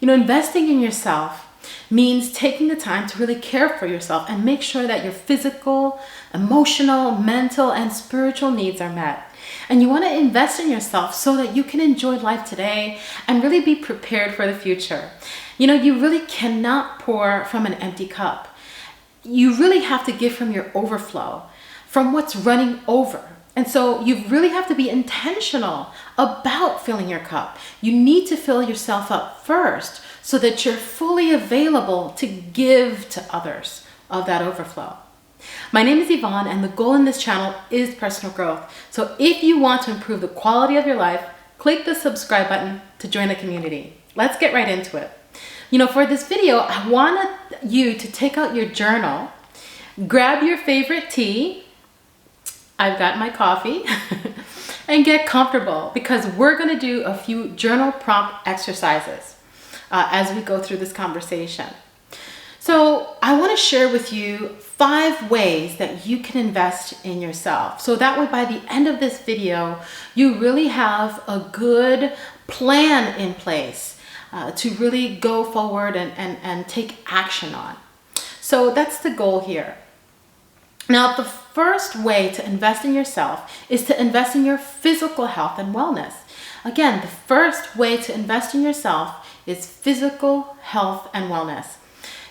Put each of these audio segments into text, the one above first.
Investing in yourself means taking the time to really care for yourself and make sure that your physical, emotional, mental, and spiritual needs are met. And you want to invest in yourself so that you can enjoy life today and really be prepared for the future. You really cannot pour from an empty cup. You really have to give from your overflow, from what's running over. And so you really have to be intentional about filling your cup. You need to fill yourself up first so that you're fully available to give to others of that overflow. My name is Yvonne, and the goal in this channel is personal growth. So if you want to improve the quality of your life, click the subscribe button to join the community. Let's get right into it. For this video, I want you to take out your journal, grab your favorite tea, I've got my coffee, and get comfortable because we're going to do a few journal prompt exercises as we go through this conversation. So I want to share with you 5 ways that you can invest in yourself. So that way by the end of this video, you really have a good plan in place to really go forward and take action on. So that's the goal here. Now, the first way to invest in yourself is to invest in your physical health and wellness. Again, the first way to invest in yourself is physical health and wellness.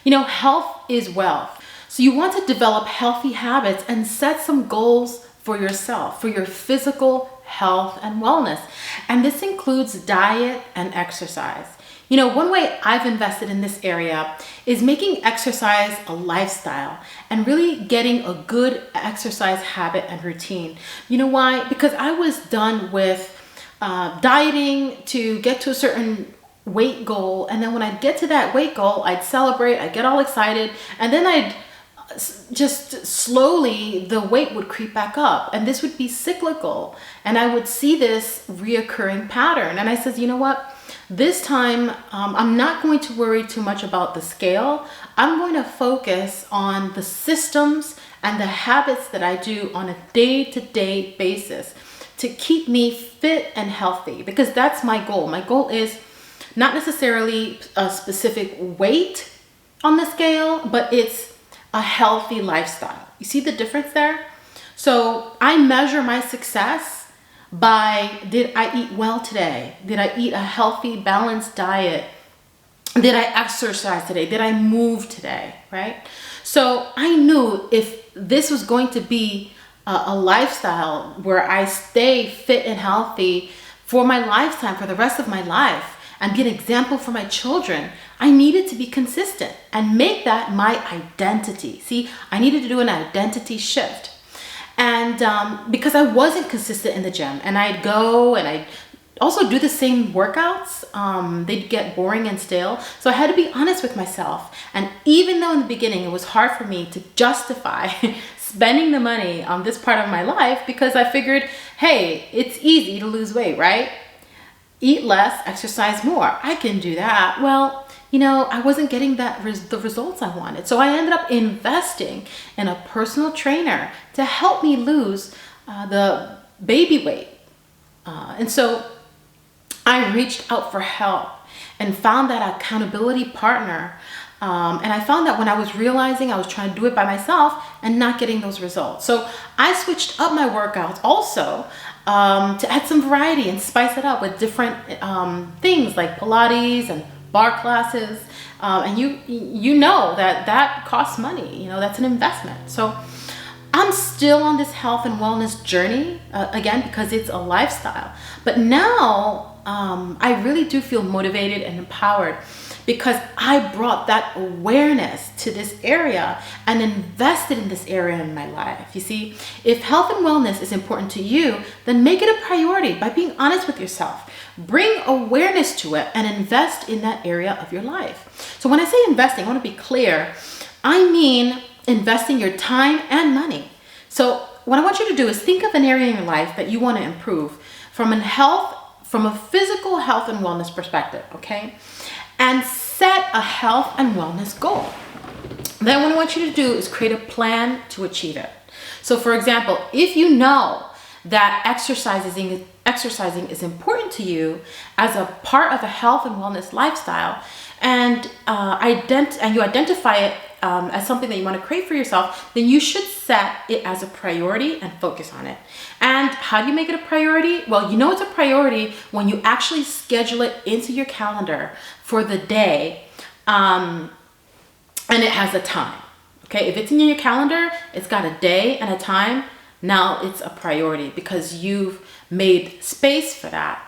Health is wealth. So you want to develop healthy habits and set some goals for yourself, for your physical health and wellness. And this includes diet and exercise. One way I've invested in this area is making exercise a lifestyle and really getting a good exercise habit and routine. You know why? Because I was done with dieting to get to a certain weight goal. And then when I'd get to that weight goal, I'd celebrate, I'd get all excited, and then I'd just slowly, the weight would creep back up, and this would be cyclical. And I would see this reoccurring pattern. And I said, you know what? This time, I'm not going to worry too much about the scale. I'm going to focus on the systems and the habits that I do on a day-to-day basis to keep me fit and healthy, because that's my goal. My goal is not necessarily a specific weight on the scale, but it's a healthy lifestyle. You see the difference there? So I measure my success by, did I eat well today? Did I eat a healthy, balanced diet? Did I exercise today? Did I move today, right? So I knew if this was going to be a lifestyle where I stay fit and healthy for my lifetime, for the rest of my life, and be an example for my children, I needed to be consistent and make that my identity. See, I needed to do an identity shift. And because I wasn't consistent in the gym, and I'd go and I'd also do the same workouts, they'd get boring and stale. So I had to be honest with myself. And even though in the beginning it was hard for me to justify spending the money on this part of my life, because I figured, hey, it's easy to lose weight, right? Eat less, exercise more. I can do that. Well, I wasn't getting the results I wanted. So I ended up investing in a personal trainer to help me lose the baby weight. And so I reached out for help and found that accountability partner. And I found that when I was realizing I was trying to do it by myself and not getting those results. So I switched up my workouts also to add some variety and spice it up with different things like Pilates and bar classes. And you know that costs money. That's an investment. So I'm still on this health and wellness journey, again, because it's a lifestyle. But now I really do feel motivated and empowered because I brought that awareness to this area and invested in this area in my life. You see, if health and wellness is important to you, then make it a priority by being honest with yourself. Bring awareness to it and invest in that area of your life. So when I say investing, I want to be clear. I mean investing your time and money. So what I want you to do is think of an area in your life that you want to improve from a physical health and wellness perspective, okay? And set a health and wellness goal. Then what I want you to do is create a plan to achieve it. So for example, if you know that exercising is important to you as a part of a health and wellness lifestyle, and you identify it as something that you want to create for yourself, then you should set it as a priority and focus on it. And how do you make it a priority? Well, you know it's a priority when you actually schedule it into your calendar for the day, and it has a time. Okay, if it's in your calendar, it's got a day and a time. Now it's a priority because you've made space for that.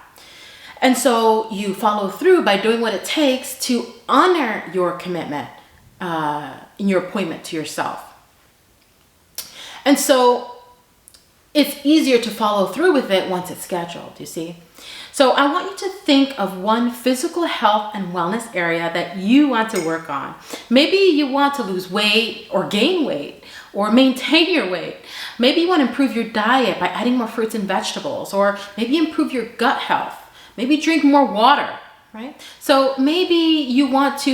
And so you follow through by doing what it takes to honor your commitment in your appointment to yourself. And so it's easier to follow through with it once it's scheduled, you see. So I want you to think of one physical health and wellness area that you want to work on. Maybe you want to lose weight or gain weight or maintain your weight. Maybe you want to improve your diet by adding more fruits and vegetables, or maybe improve your gut health. Maybe drink more water, right? So maybe you want to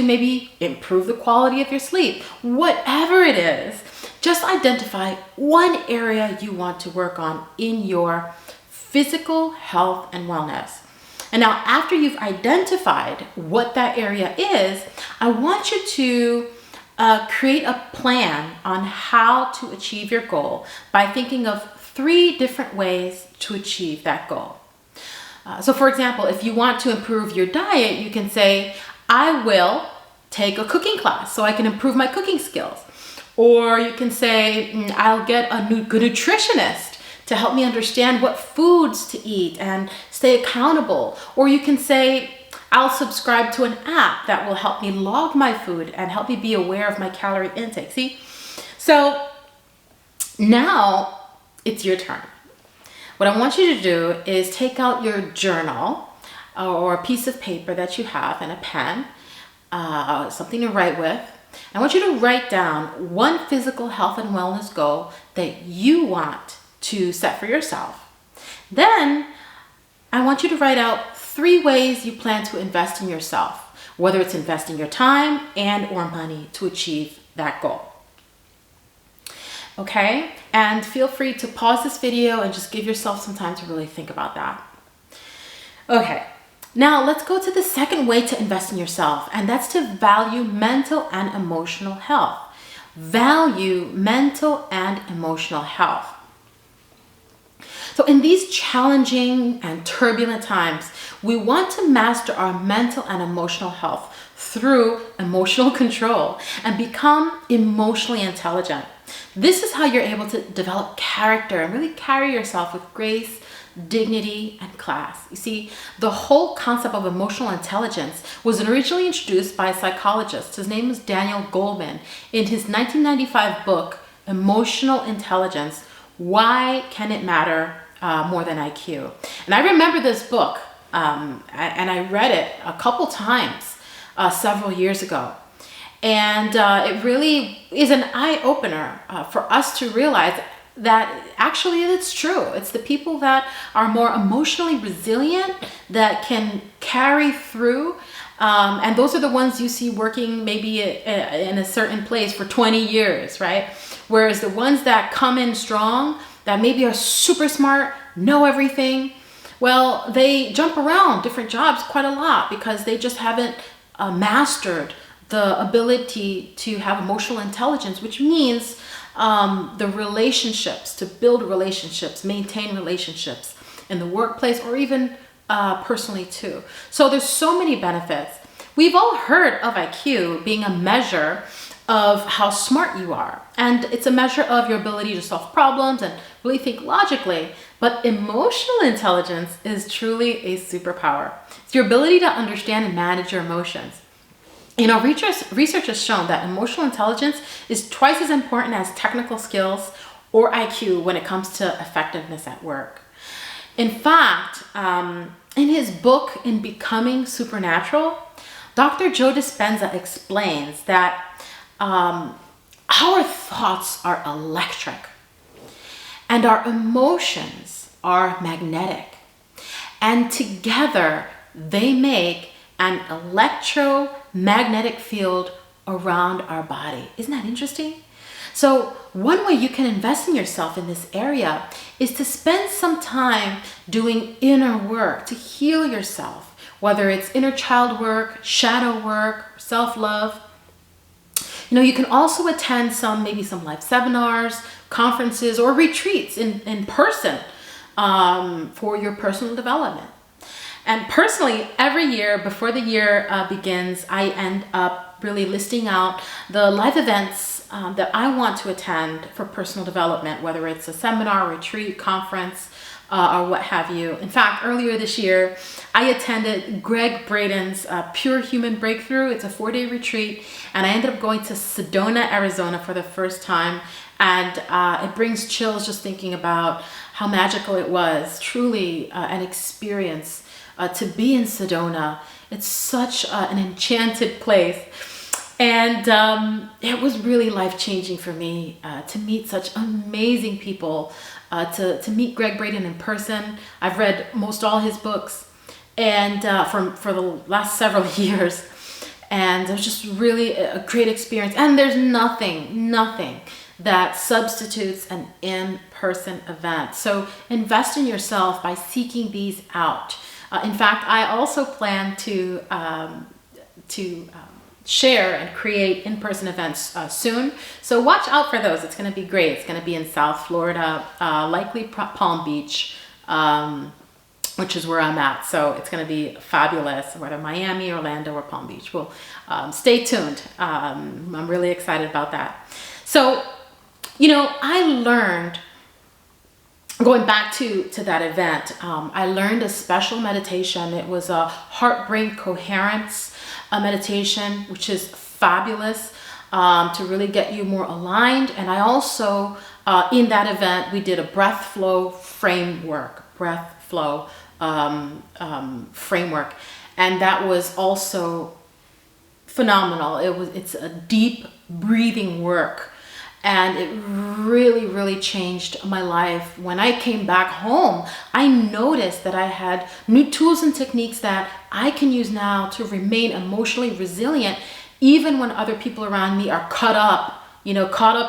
improve the quality of your sleep. Whatever it is, just identify one area you want to work on in your physical health and wellness. And now after you've identified what that area is, I want you to create a plan on how to achieve your goal by thinking of 3 different ways to achieve that goal. So for example, if you want to improve your diet, you can say, I will take a cooking class so I can improve my cooking skills. Or you can say, I'll get a good nutritionist to help me understand what foods to eat and stay accountable. Or you can say, I'll subscribe to an app that will help me log my food and help me be aware of my calorie intake. See? So now it's your turn. What I want you to do is take out your journal or a piece of paper that you have and a pen, something to write with. I want you to write down one physical health and wellness goal that you want to set for yourself. Then I want you to write out 3 ways you plan to invest in yourself, whether it's investing your time and or money to achieve that goal. Okay? And feel free to pause this video and just give yourself some time to really think about that. Okay. Now let's go to the second way to invest in yourself, and that's to value mental and emotional health. Value mental and emotional health. So in these challenging and turbulent times, we want to master our mental and emotional health through emotional control and become emotionally intelligent. This is how you're able to develop character and really carry yourself with grace, dignity, and class. You see, the whole concept of emotional intelligence was originally introduced by a psychologist. His name was Daniel Goleman in his 1995 book, Emotional Intelligence, Why Can It Matter More Than IQ? And I remember this book, and I read it a couple times several years ago. And it really is an eye-opener for us to realize that actually it's true. It's the people that are more emotionally resilient that can carry through. And those are the ones you see working maybe in a certain place for 20 years, right? Whereas the ones that come in strong, that maybe are super smart, know everything, well, they jump around different jobs quite a lot because they just haven't mastered the ability to have emotional intelligence, which means the relationships, to build relationships, maintain relationships in the workplace or even personally too. So there's so many benefits. We've all heard of IQ being a measure of how smart you are. And it's a measure of your ability to solve problems and really think logically. But emotional intelligence is truly a superpower. It's your ability to understand and manage your emotions. You know, research has shown that emotional intelligence is twice as important as technical skills or IQ when it comes to effectiveness at work. In fact, in his book, In Becoming Supernatural, Dr. Joe Dispenza explains that our thoughts are electric and our emotions are magnetic. And together they make an electromagnetic field around our body. Isn't that interesting? So one way you can invest in yourself in this area is to spend some time doing inner work to heal yourself, whether it's inner child work, shadow work, self-love. You can also attend maybe some live seminars, conferences, or retreats in person for your personal development. And personally, every year before the year begins, I end up really listing out the live events that I want to attend for personal development, whether it's a seminar, retreat, conference, or what have you. In fact, earlier this year, I attended Gregg Braden's Pure Human Breakthrough. It's a 4-day retreat, and I ended up going to Sedona, Arizona for the first time. And it brings chills just thinking about how magical it was. Truly an experience to be in Sedona. It's such an enchanted place. And it was really life-changing for me to meet such amazing people, to meet Gregg Braden in person. I've read most all his books and for the last several years. And it was just really a great experience. And there's nothing that substitutes an in-person event. So invest in yourself by seeking these out. In fact, I also plan to share and create in-person events soon. So watch out for those. It's going to be great. It's going to be in South Florida, likely Palm Beach, which is where I'm at. So it's going to be fabulous, whether Miami, Orlando, or Palm Beach. Well, stay tuned. I'm really excited about that. So, I learned, going back to that event, I learned a special meditation. It was a heart-brain coherence meditation, which is fabulous to really get you more aligned. And I also, in that event, we did a breath flow framework, and that was also phenomenal. It's a deep breathing work. And it really, really changed my life. When I came back home, I noticed that I had new tools and techniques that I can use now to remain emotionally resilient, even when other people around me are caught up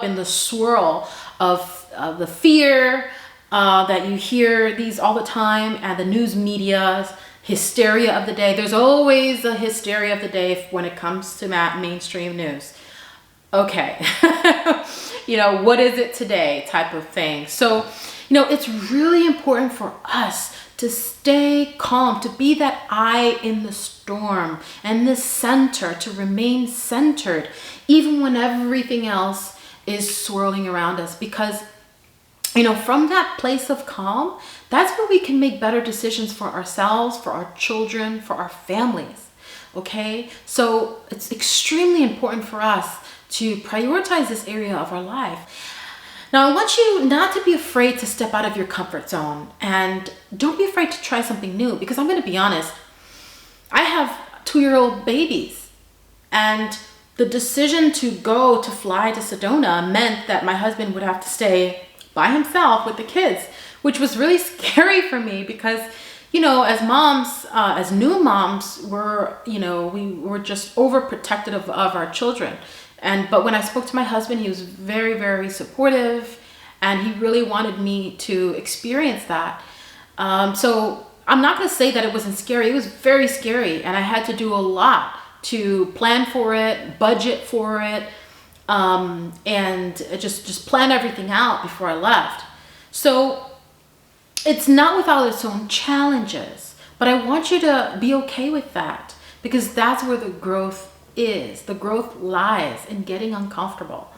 in the swirl of the fear that you hear these all the time, and the news media's hysteria of the day. There's always a hysteria of the day when it comes to mainstream news. Okay, what is it today type of thing. So, it's really important for us to stay calm, to be that eye in the storm and the center, to remain centered, even when everything else is swirling around us. Because, from that place of calm, that's where we can make better decisions for ourselves, for our children, for our families. Okay, so it's extremely important for us to prioritize this area of our life. Now, I want you not to be afraid to step out of your comfort zone, and don't be afraid to try something new, because I'm going to be honest, I have 2-year-old babies, and the decision to fly to Sedona meant that my husband would have to stay by himself with the kids, which was really scary for me because, as moms, as new moms, we were just overprotective of our children. But when I spoke to my husband, he was very, very supportive, and he really wanted me to experience that. So I'm not going to say that it wasn't scary. It was very scary, and I had to do a lot to plan for it, budget for it, and just plan everything out before I left. So it's not without its own challenges, but I want you to be okay with that, because that's where the growth is. The growth lies in getting uncomfortable.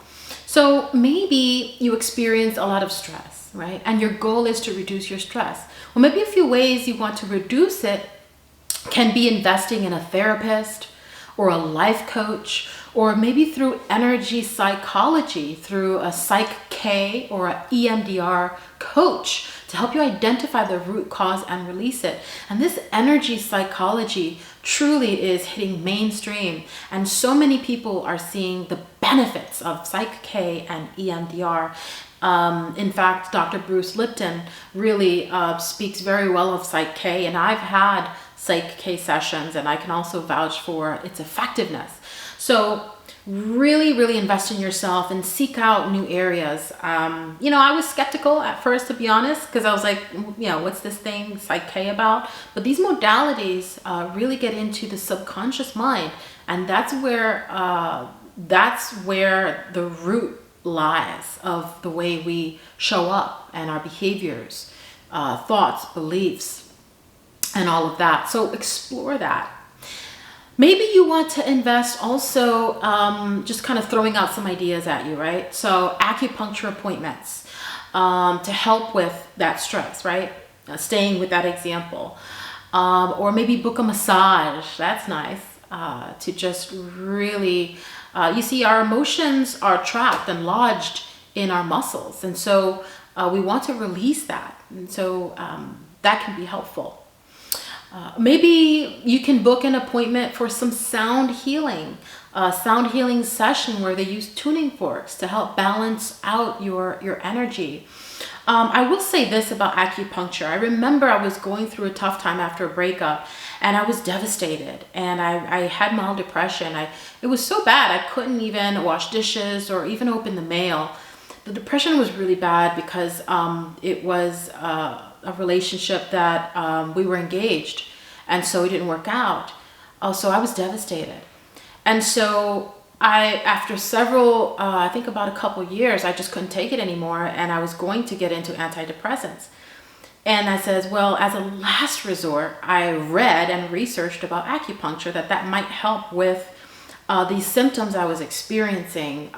So maybe you experience a lot of stress, right? And your goal is to reduce your stress. Well, maybe a few ways you want to reduce it can be investing in a therapist or a life coach, or maybe through energy psychology, through a Psych K or a EMDR coach to help you identify the root cause and release it. And this energy psychology truly is hitting mainstream, and so many people are seeing the benefits of Psych K and EMDR. In fact, Dr. Bruce Lipton really speaks very well of Psych K, and I've had Psych K sessions, and I can also vouch for its effectiveness. So really, really invest in yourself and seek out new areas. I was skeptical at first, to be honest, because I was like, what's this thing Psych K about? But these modalities really get into the subconscious mind, and that's where the root lies of the way we show up and our behaviors, thoughts, beliefs, and all of that. So explore that. Maybe you want to invest also, just kind of throwing out some ideas at you, right? So acupuncture appointments to help with that stress, right? Staying with that example. Or maybe book a massage. That's nice. To just really, you see, our emotions are trapped and lodged in our muscles. And so we want to release that. And so that can be helpful. Maybe you can book an appointment for some sound healing session where they use tuning forks to help balance out your energy. I will say this about acupuncture. I remember I was going through a tough time after a breakup, and I was devastated, and I had mild depression. It was so bad I couldn't even wash dishes or even open the mail. The depression was really bad because it was a relationship that we were engaged, and so it didn't work out. So I was devastated. And so after several, I think about a couple years, I just couldn't take it anymore, and I was going to get into antidepressants. And I said, well, as a last resort, I read and researched about acupuncture, that might help with these symptoms I was experiencing.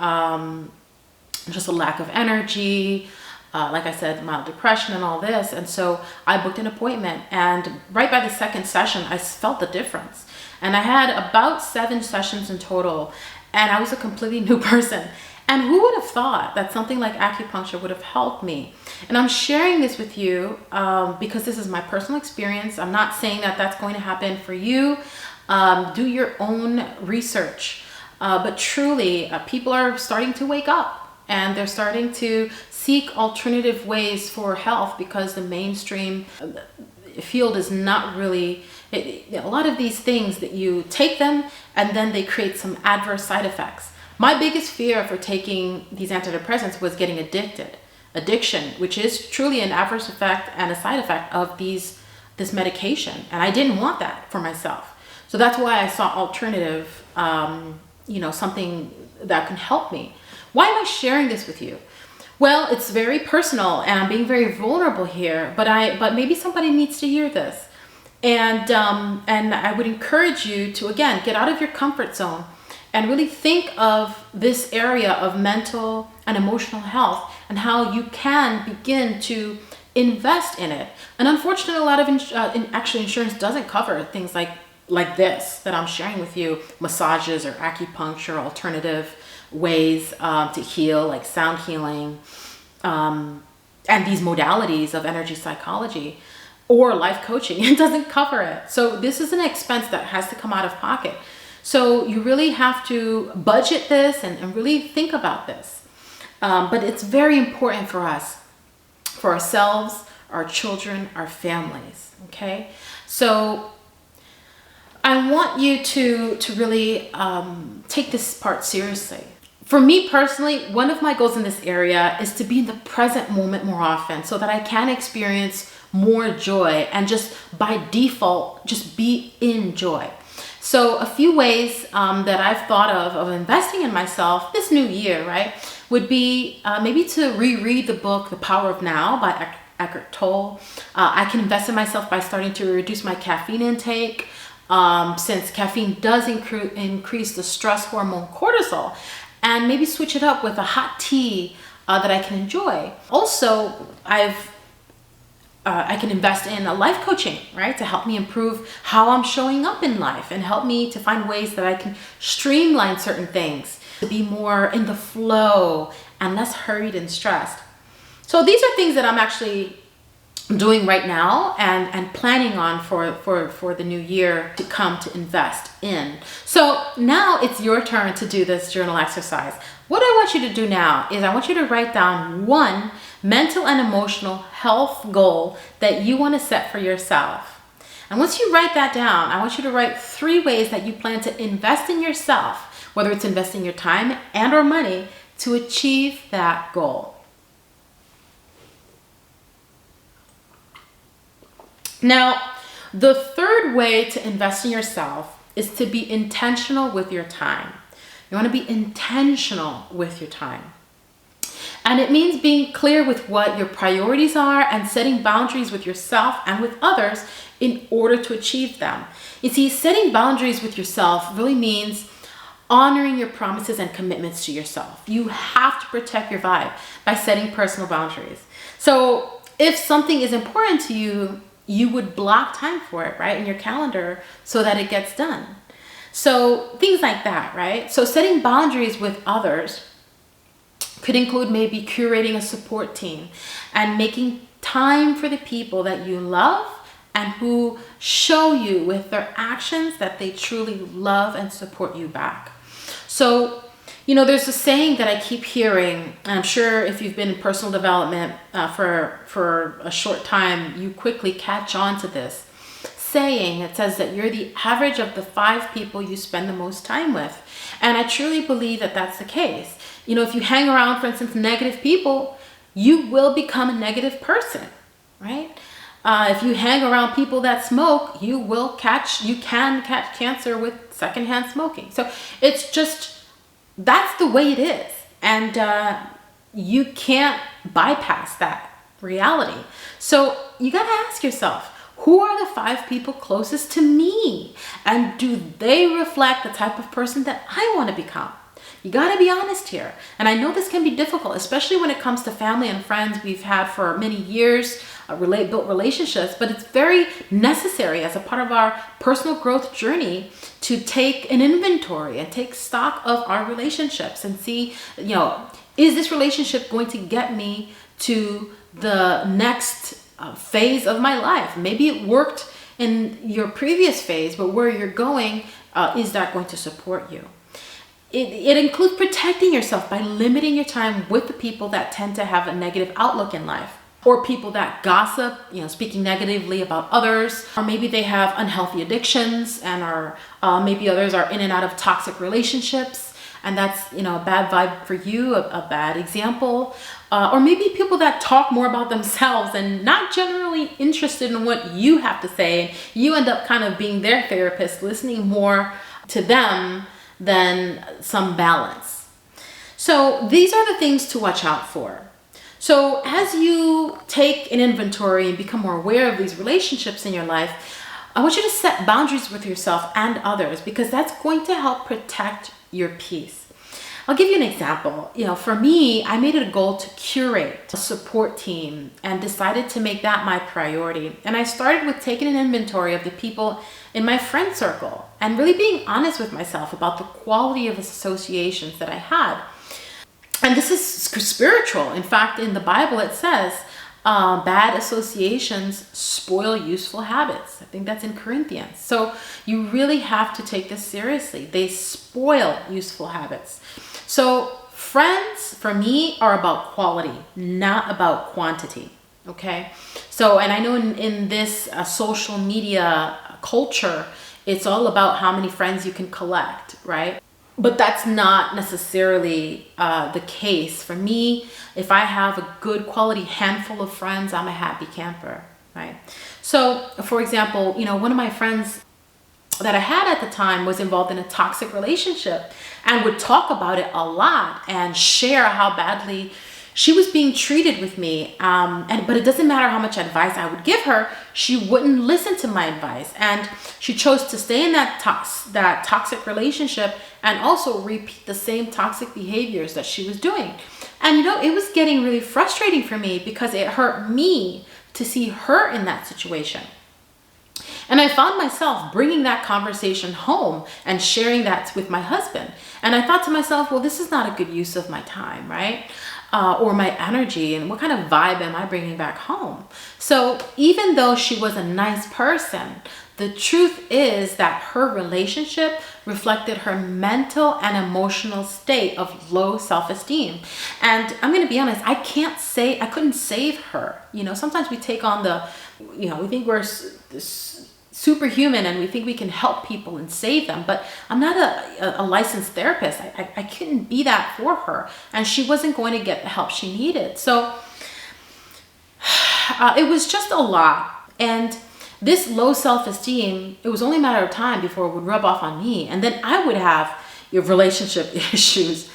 Just a lack of energy, like I said, mild depression and all this. And so I booked an appointment, and right by the second session, I felt the difference. And I had about 7 sessions in total, and I was a completely new person. And who would have thought that something like acupuncture would have helped me? And I'm sharing this with you because this is my personal experience. I'm not saying that that's going to happen for you. Do your own research. But truly, people are starting to wake up, and they're starting to seek alternative ways for health because the mainstream field is not really, a lot of these things that you take them and then they create some adverse side effects. My biggest fear for taking these antidepressants was getting addiction, which is truly an adverse effect and a side effect of this medication. And I didn't want that for myself. So that's why I sought alternative, something that can help me. Why am I sharing this with you? Well, it's very personal, and I'm being very vulnerable here, but maybe somebody needs to hear this. And I would encourage you to, again, get out of your comfort zone and really think of this area of mental and emotional health and how you can begin to invest in it. And unfortunately, a lot of insurance doesn't cover things like this that I'm sharing with you, massages or acupuncture, alternative ways to heal, like sound healing, and these modalities of energy psychology or life coaching. It doesn't cover it. So this is an expense that has to come out of pocket. So you really have to budget this and really think about this. But it's very important for us, for ourselves, our children, our families, okay? So I want you to really take this part seriously. For me personally, one of my goals in this area is to be in the present moment more often so that I can experience more joy and just by default, just be in joy. So a few ways that I've thought of investing in myself this new year, right, would be maybe to reread the book, The Power of Now by Eckhart Tolle. I can invest in myself by starting to reduce my caffeine intake, since caffeine does increase the stress hormone cortisol, and maybe switch it up with a hot tea that I can enjoy. Also, I can invest in a life coaching, right, to help me improve how I'm showing up in life and help me to find ways that I can streamline certain things, to be more in the flow and less hurried and stressed. So these are things that I'm actually doing right now and planning on for the new year to come to invest in. So now it's your turn to do this journal exercise. What I want you to do now is I want you to write down one mental and emotional health goal that you want to set for yourself. And once you write that down, I want you to write 3 ways that you plan to invest in yourself, whether it's investing your time and or money to achieve that goal. Now, the 3rd way to invest in yourself is to be intentional with your time. You want to be intentional with your time. And it means being clear with what your priorities are and setting boundaries with yourself and with others in order to achieve them. You see, setting boundaries with yourself really means honoring your promises and commitments to yourself. You have to protect your vibe by setting personal boundaries. So if something is important to you, you would block time for it, right, in your calendar so that it gets done. So things like that, right? So setting boundaries with others could include maybe curating a support team and making time for the people that you love and who show you with their actions that they truly love and support you back. So, there's a saying that I keep hearing, and I'm sure if you've been in personal development for a short time, you quickly catch on to this saying. It says that you're the average of the 5 people you spend the most time with. And I truly believe that that's the case. If you hang around, for instance, negative people, you will become a negative person, right? If you hang around people that smoke, you can catch cancer with secondhand smoking. So it's just, that's the way it is. And you can't bypass that reality. So you got to ask yourself, who are the 5 people closest to me? And do they reflect the type of person that I want to become? You got to be honest here. And I know this can be difficult, especially when it comes to family and friends we've had for many years, built relationships, but it's very necessary as a part of our personal growth journey to take an inventory and take stock of our relationships and see, is this relationship going to get me to the next phase of my life? Maybe it worked in your previous phase, but where you're going, is that going to support you? It includes protecting yourself by limiting your time with the people that tend to have a negative outlook in life, or people that gossip, speaking negatively about others, or maybe they have unhealthy addictions and maybe others are in and out of toxic relationships, and that's, a bad vibe for you, a bad example. Or maybe people that talk more about themselves and not generally interested in what you have to say. You end up kind of being their therapist, listening more to them than some balance. So these are the things to watch out for. So as you take an inventory and become more aware of these relationships in your life, I want you to set boundaries with yourself and others, because that's going to help protect your peace. I'll give you an example. For me, I made it a goal to curate a support team and decided to make that my priority. And I started with taking an inventory of the people in my friend circle and really being honest with myself about the quality of associations that I had. And this is spiritual. In fact, in the Bible, it says, bad associations spoil useful habits. I think that's in Corinthians. So you really have to take this seriously. They spoil useful habits. So friends, for me, are about quality, not about quantity. Okay? So, and I know in this social media culture, it's all about how many friends you can collect, right? But that's not necessarily the case. For me, if I have a good quality handful of friends, I'm a happy camper, right? So, for example, one of my friends that I had at the time was involved in a toxic relationship and would talk about it a lot and share how badly she was being treated with me. But it doesn't matter how much advice I would give her, she wouldn't listen to my advice. And she chose to stay in that toxic relationship and also repeat the same toxic behaviors that she was doing. And it was getting really frustrating for me because it hurt me to see her in that situation. And I found myself bringing that conversation home and sharing that with my husband. And I thought to myself, well, this is not a good use of my time, right? Or my energy, and what kind of vibe am I bringing back home? So even though she was a nice person, the truth is that her relationship reflected her mental and emotional state of low self-esteem. And I'm going to be honest, I couldn't save her. Sometimes we take on we think we're superhuman and we think we can help people and save them, but I'm not a licensed therapist. I couldn't be that for her, and she wasn't going to get the help she needed. So it was just a lot. And this low self-esteem, it was only a matter of time before it would rub off on me, and then I would have your relationship issues.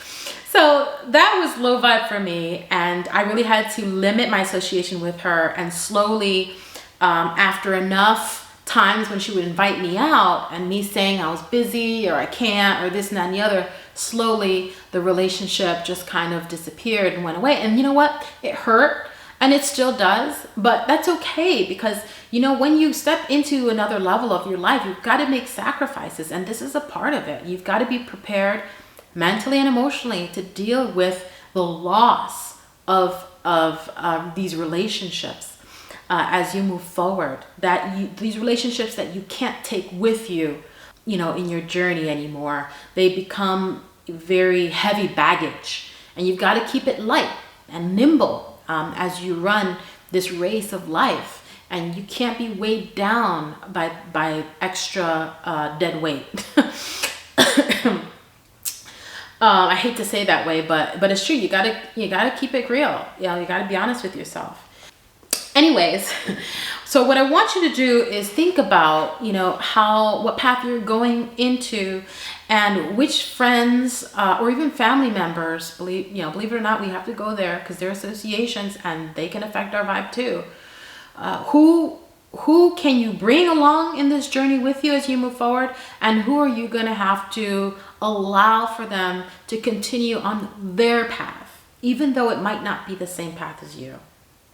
So that was low vibe for me, and I really had to limit my association with her, and slowly, after enough times when she would invite me out and me saying I was busy or I can't or this and that and the other, slowly the relationship just kind of disappeared and went away. And you know what? It hurt, and it still does, but that's okay, because you know, when you step into another level of your life, you've got to make sacrifices, and this is a part of it. You've got to be prepared mentally and emotionally to deal with the loss of these relationships as you move forward. These relationships that you can't take with you, you know, in your journey anymore, they become very heavy baggage, and you've got to keep it light and nimble as you run this race of life. And you can't be weighed down by extra dead weight. I hate to say it that way, but it's true. You gotta keep it real. You gotta be honest with yourself. Anyways, so what I want you to do is think about, you know, what path you're going into, and which friends or even family members, believe it or not, we have to go there because they're associations and they can affect our vibe too. Who can you bring along in this journey with you as you move forward, and who are you going to have to allow for them to continue on their path, even though it might not be the same path as you.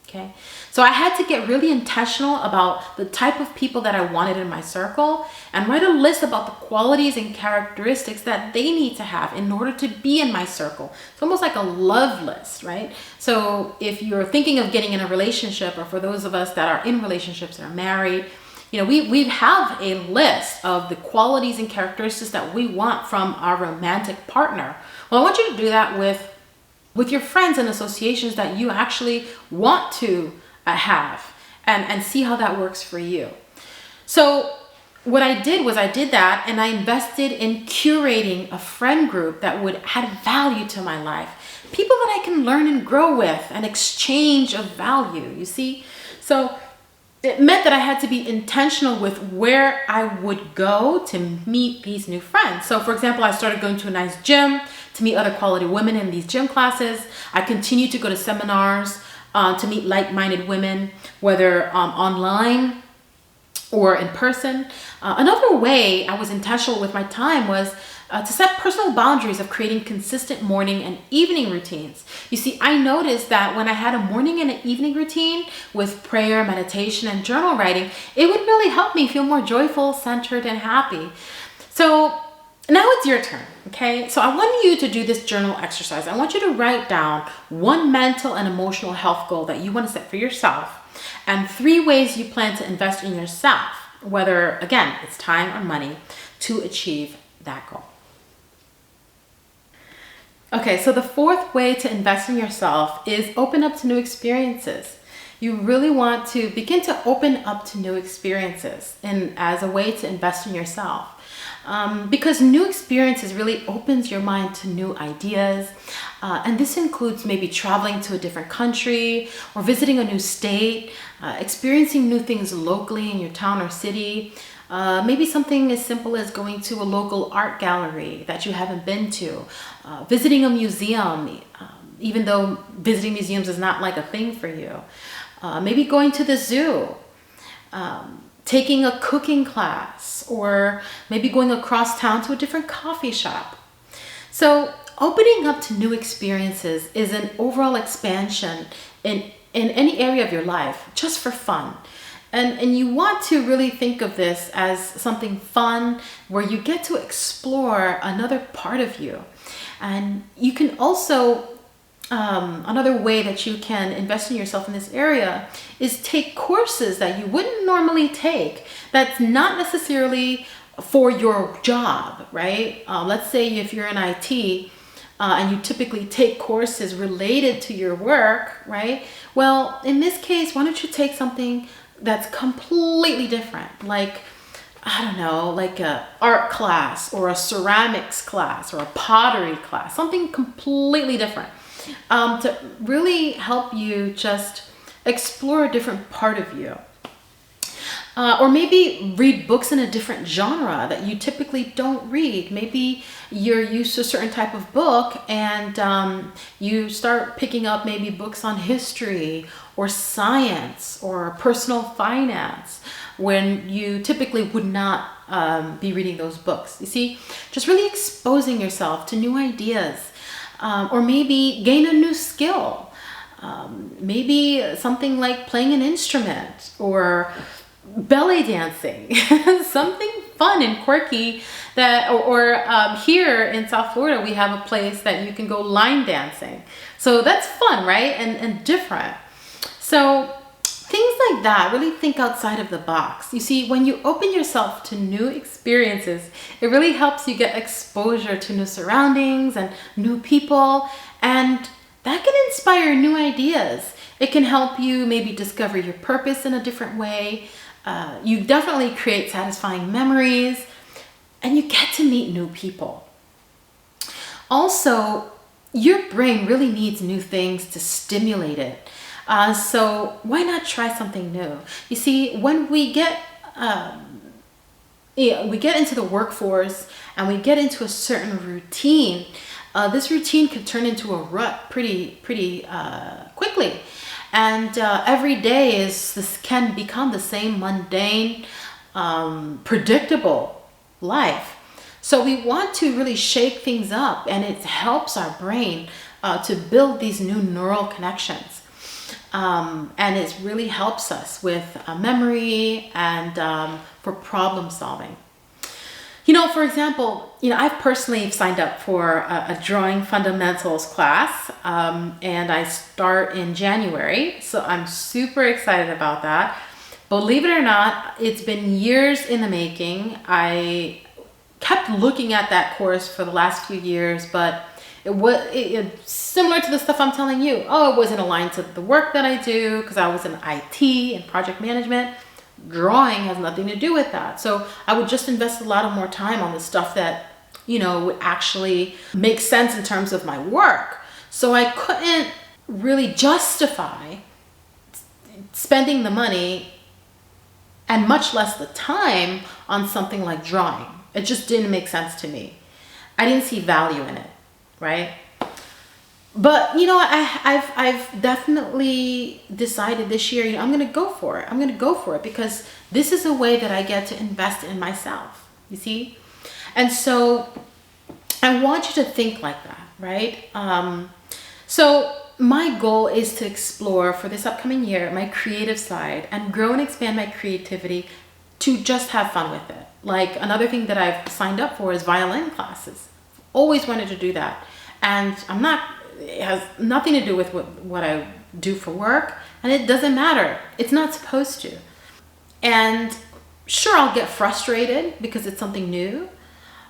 Okay, so I had to get really intentional about the type of people that I wanted in my circle, and write a list about the qualities and characteristics that they need to have in order to be in my circle. It's almost like a love list, right? So if you're thinking of getting in a relationship, or for those of us that are in relationships and are married, you know, we have a list of the qualities and characteristics that we want from our romantic partner. Well, I want you to do that with your friends and associations that you actually want to have, and see how that works for you. So what I did was I did that, and I invested in curating a friend group that would add value to my life. People that I can learn and grow with, an exchange of value, you see? So it meant that I had to be intentional with where I would go to meet these new friends. So for example, I started going to a nice gym to meet other quality women in these gym classes. I continued to go to seminars to meet like-minded women, whether online or in person. Another way I was intentional with my time was to set personal boundaries of creating consistent morning and evening routines. You see, I noticed that when I had a morning and an evening routine with prayer, meditation, and journal writing, it would really help me feel more joyful, centered, and happy. So now it's your turn, okay? So I want you to do this journal exercise. I want you to write down one mental and emotional health goal that you want to set for yourself, and 3 ways you plan to invest in yourself, whether, again, it's time or money, to achieve that goal. Okay, so the 4th way to invest in yourself is open up to new experiences. You really want to begin to open up to new experiences, and as a way to invest in yourself. Because new experiences really opens your mind to new ideas. And this includes maybe traveling to a different country, or visiting a new state, experiencing new things locally in your town or city. Maybe something as simple as going to a local art gallery that you haven't been to, visiting a museum, even though visiting museums is not like a thing for you. Maybe going to the zoo, taking a cooking class, or maybe going across town to a different coffee shop. So opening up to new experiences is an overall expansion in any area of your life, just for fun. And you want to really think of this as something fun, where you get to explore another part of you. And you can also, another way that you can invest in yourself in this area is take courses that you wouldn't normally take, that's not necessarily for your job, right? Let's say if you're in IT, and you typically take courses related to your work, right? Well, in this case, why don't you take something that's completely different. Like, I don't know, like a art class or a ceramics class or a pottery class, something completely different, to really help you just explore a different part of you. Or maybe read books in a different genre that you typically don't read. Maybe you're used to a certain type of book, and you start picking up maybe books on history or science or personal finance when you typically would not be reading those books. You see, just really exposing yourself to new ideas, or maybe gain a new skill. Maybe something like playing an instrument or belly dancing, something fun and quirky that, or here in South Florida, we have a place that you can go line dancing. So that's fun, right? And different. So things like that, really think outside of the box. You see, when you open yourself to new experiences, it really helps you get exposure to new surroundings and new people, and that can inspire new ideas. It can help you maybe discover your purpose in a different way. You definitely create satisfying memories, and you get to meet new people. Also, your brain really needs new things to stimulate it. So why not try something new? You see, when we get into the workforce and we get into a certain routine, this routine could turn into a rut pretty quickly. And every day can become the same mundane, predictable life. So we want to really shake things up, and it helps our brain to build these new neural connections. And it really helps us with memory and for problem solving. For example, I've personally signed up for a drawing fundamentals class, and I start in January. So I'm super excited about that. Believe it or not, it's been years in the making. I kept looking at that course for the last few years, but it was similar to the stuff I'm telling you. Oh, it wasn't aligned to the work that I do because I was in IT and project management. Drawing has nothing to do with that. So I would just invest a lot of more time on the stuff that, would actually make sense in terms of my work. So I couldn't really justify spending the money and much less the time on something like drawing. It just didn't make sense to me. I didn't see value in it, right? But I've definitely decided this year, I'm going to go for it. I'm going to go for it because this is a way that I get to invest in myself, you see? And so I want you to think like that, right? So my goal is to explore for this upcoming year my creative side and grow and expand my creativity to just have fun with it. Like another thing that I've signed up for is violin classes. Always wanted to do that. And it has nothing to do with what I do for work, and it doesn't matter. It's not supposed to. And sure, I'll get frustrated because it's something new,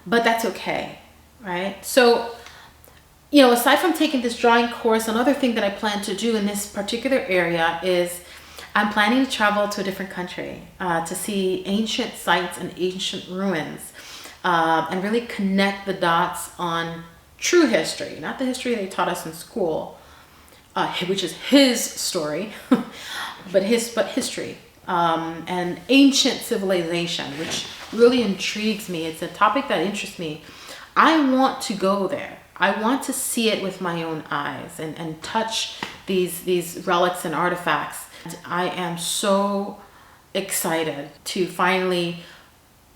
but that's okay, right? So, aside from taking this drawing course, another thing that I plan to do in this particular area is I'm planning to travel to a different country to see ancient sites and ancient ruins, and really connect the dots on true history, not the history they taught us in school, which is his story, but history, and ancient civilization, which really intrigues me. It's a topic that interests me. I want to go there. I want to see it with my own eyes and touch these relics and artifacts. And I am so excited to finally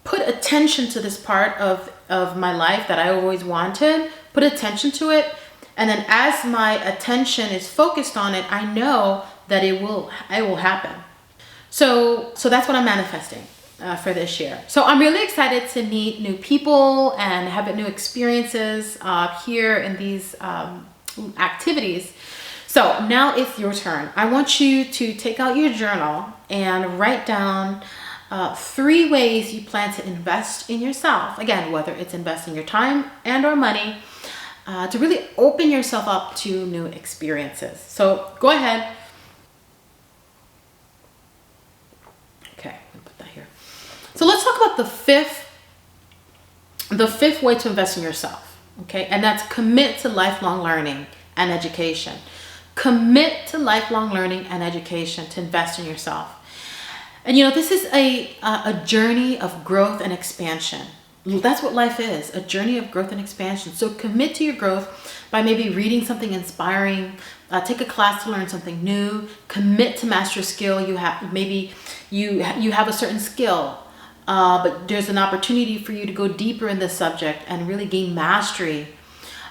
put attention to this part of my life that I always wanted, put attention to it. And then as my attention is focused on it, I know that it will happen. So that's what I'm manifesting for this year. So I'm really excited to meet new people and have new experiences here in these activities. So now it's your turn. I want you to take out your journal and write down 3 ways you plan to invest in yourself. Again, whether it's investing your time and or money to really open yourself up to new experiences. So go ahead. So let's talk about the fifth way to invest in yourself, okay? And that's commit to lifelong learning and education. Commit to lifelong learning and education to invest in yourself. And this is a journey of growth and expansion. That's what life is, a journey of growth and expansion. So commit to your growth by maybe reading something inspiring, take a class to learn something new, commit to master a skill. You have a certain skill, but there's an opportunity for you to go deeper in this subject and really gain mastery.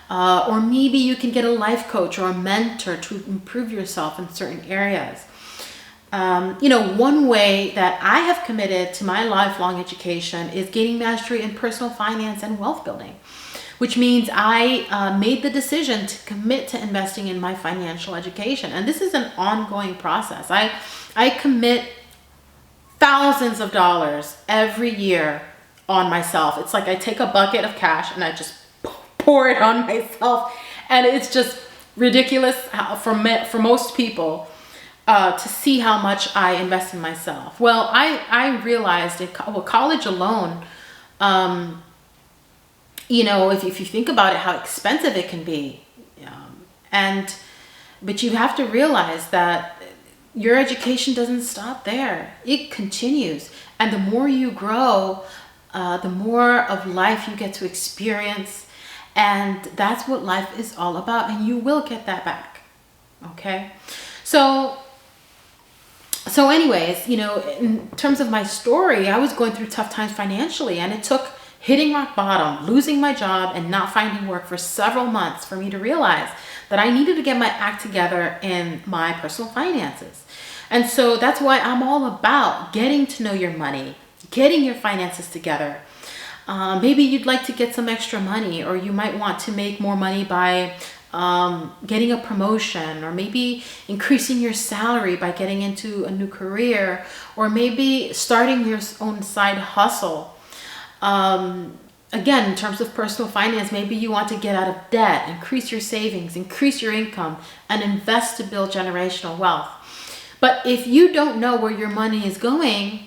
Or maybe you can get a life coach or a mentor to improve yourself in certain areas. One way that I have committed to my lifelong education is gaining mastery in personal finance and wealth building, which means I made the decision to commit to investing in my financial education. And this is an ongoing process. I commit thousands of dollars every year on myself. It's like I take a bucket of cash and I just pour it on myself. And it's just ridiculous for most people. To see how much I invest in myself. Well, I realized college alone, if you think about it, how expensive it can be. But you have to realize that your education doesn't stop there. It continues. And the more you grow, the more of life you get to experience. And that's what life is all about. And you will get that back. Okay? So anyways, in terms of my story, I was going through tough times financially, and it took hitting rock bottom, losing my job, and not finding work for several months for me to realize that I needed to get my act together in my personal finances. And so that's why I'm all about getting to know your money, getting your finances together. Maybe you'd like to get some extra money, or you might want to make more money by getting a promotion, or maybe increasing your salary by getting into a new career, or maybe starting your own side hustle. Again, in terms of personal finance, maybe you want to get out of debt, increase your savings, increase your income, and invest to build generational wealth. But if you don't know where your money is going,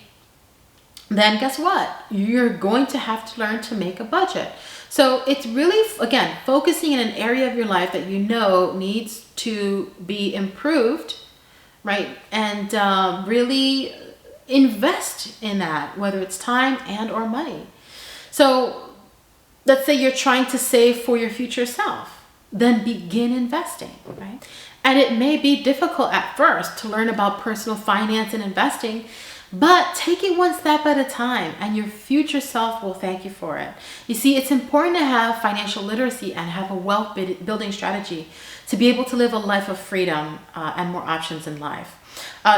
then guess what? You're going to have to learn to make a budget. So it's really, again, focusing in an area of your life that you know needs to be improved, right? And really invest in that, whether it's time and or money. So let's say you're trying to save for your future self, then begin investing, right? And it may be difficult at first to learn about personal finance and investing, but take it one step at a time, and your future self will thank you for it. You see, it's important to have financial literacy and have a wealth building strategy to be able to live a life of freedom and more options in life.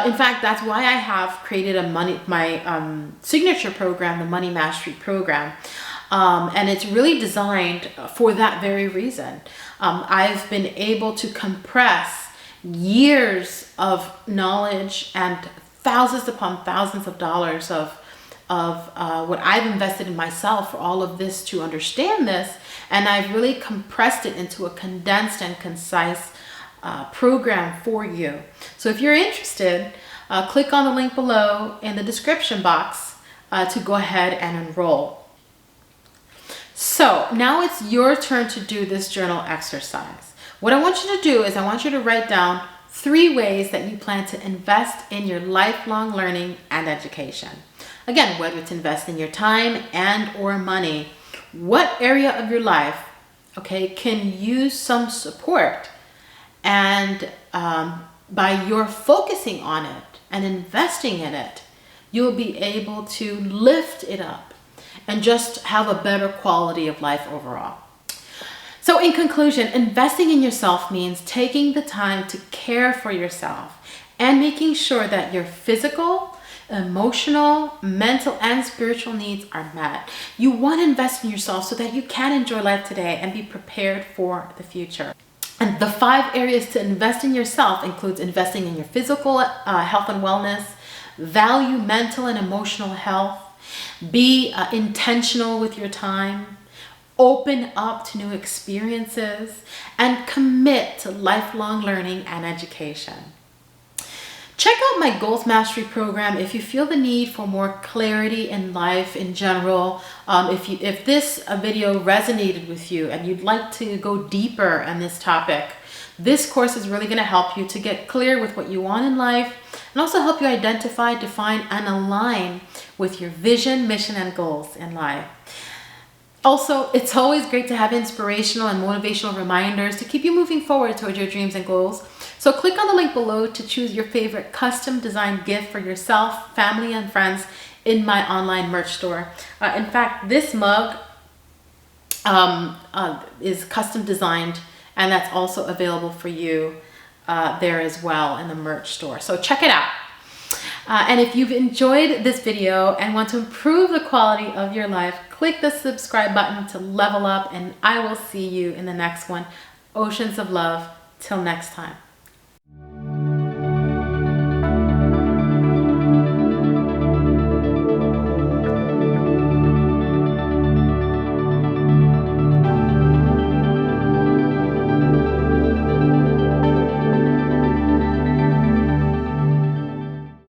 In fact, that's why I have created my signature program, the Money Mastery Program. And it's really designed for that very reason. I've been able to compress years of knowledge and thousands upon thousands of dollars of what I've invested in myself for all of this to understand this. And I've really compressed it into a condensed and concise program for you. So if you're interested, click on the link below in the description box to go ahead and enroll. So now it's your turn to do this journal exercise. What I want you to do is I want you to write down 3 ways that you plan to invest in your lifelong learning and education. Again, whether it's invest in your time and or money, what area of your life, okay, can use some support, and by your focusing on it and investing in it, you'll be able to lift it up and just have a better quality of life overall. So in conclusion, investing in yourself means taking the time to care for yourself and making sure that your physical, emotional, mental, and spiritual needs are met. You want to invest in yourself so that you can enjoy life today and be prepared for the future. And the 5 areas to invest in yourself includes investing in your physical health and wellness, value mental and emotional health, be intentional with your time, open up to new experiences, and commit to lifelong learning and education. Check out my Goals Mastery program if you feel the need for more clarity in life in general. If this video resonated with you and you'd like to go deeper on this topic, this course is really going to help you to get clear with what you want in life and also help you identify, define, and align with your vision, mission, and goals in life. Also, it's always great to have inspirational and motivational reminders to keep you moving forward towards your dreams and goals. So click on the link below to choose your favorite custom designed gift for yourself, family, and friends in my online merch store. In fact, this mug is custom designed, and that's also available for you there as well in the merch store. So check it out. And if you've enjoyed this video and want to improve the quality of your life, click the subscribe button to level up, and I will see you in the next one. Oceans of love. Till next time.